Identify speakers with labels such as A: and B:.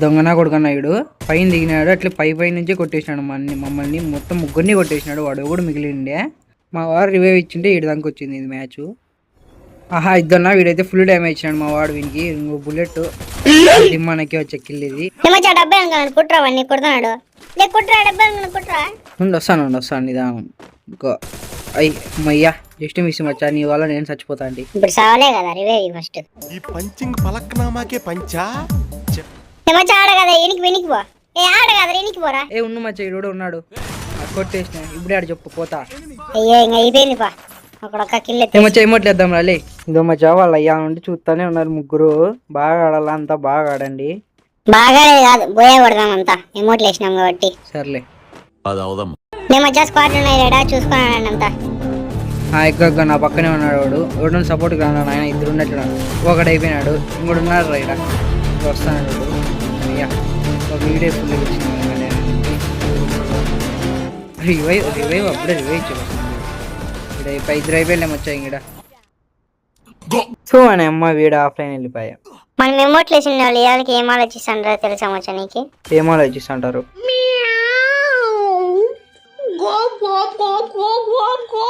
A: దొంగనా కొడుకన్నా వీడు పైన దిగినాడు, అట్లా పై నుంచే కొట్టేసినాడు మమ్మల్ని మొత్తం ముగ్గురిని కొట్టేసినాడు. వాడు కూడా మిగిలిండే. మా వాడు రివైవ్ ఇచ్చింటే వీడి దానికి వచ్చింది ఇది మ్యాచ్. ఆహా ఇద్దరున్నా, వీడైతే ఫుల్ డ్యామేజ్ ఇచ్చినాడు మా వాడు. వీనికి ఇంకో బుల్లెట్ దిమ్మానకి వచ్చే కిల్ ఇది. వస్తాను నిదానం. ఇంకో అయ్యా జస్ట్ మిస్ మచ్చా, నీ వల్ల నేను చచ్చిపోతా అండి.
B: ఇప్పుడు సావలే కదా రివైవ్ ఫస్ట్.
C: ఈ పంచింగ్ పలక్నామాకే పంచా
B: ఆడ కదా వెనికి పో. ఆడ కదా వెనికి పోరా.
A: ఉన్న మచ్చ ఈడు ఉన్నాడు, కొట్టేసిన. ఇప్పుడే ఆడ చెప్పు పోతా.
B: అయ్యో ఇంకా అయిపోయింది పా. అక్కడ కిల్
A: మచ్చ ఏమట్లేద్దాం రాలే. ఇదో మచ్చ వాళ్ళు అయ్యా నుండి చూస్తానే ఉన్నారు ముగ్గురు. బాగా ఆడాలా, అంతా బాగా ఆడండి.
B: బాగా కాదు బోయా కొడదాం అంతా ఎమోట్లు వేసినాం కాబట్టి.
A: సర్లే
B: మధ్య స్క్వాడ్ ఉన్నాయి చూసుకున్నాను అంతా.
A: ఎగ్గ నా పక్కనే ఉన్నాడు వాడు. ఎవడు సపోర్ట్ కాదు ఆయన, ఇద్దరు ఉన్నట్లు. ఒకడు అయిపోయినాడు, ఇంకోటి ఉన్నారు రైట్ వస్తాడు. అయ్యా ఒక వీడియో ఫుల్ రివైవ్ అప్పుడే రివైవ్ ఇక్కడ ఇద్దరు అయిపోయినా వచ్చాయి ఇక్కడ. సో అని అమ్మ వీడు ఆఫ్లైన్ వెళ్ళిపోయా.
B: మనం ఎమోట్లు వేసిన వాళ్ళు ఇవాళకి ఏం ఆలోచిస్తాంటారో తెలుసా మచ్చా నీకు?
A: ఏం ఆలోచిస్తుంటారు?
D: Go, go, go, go, go, go.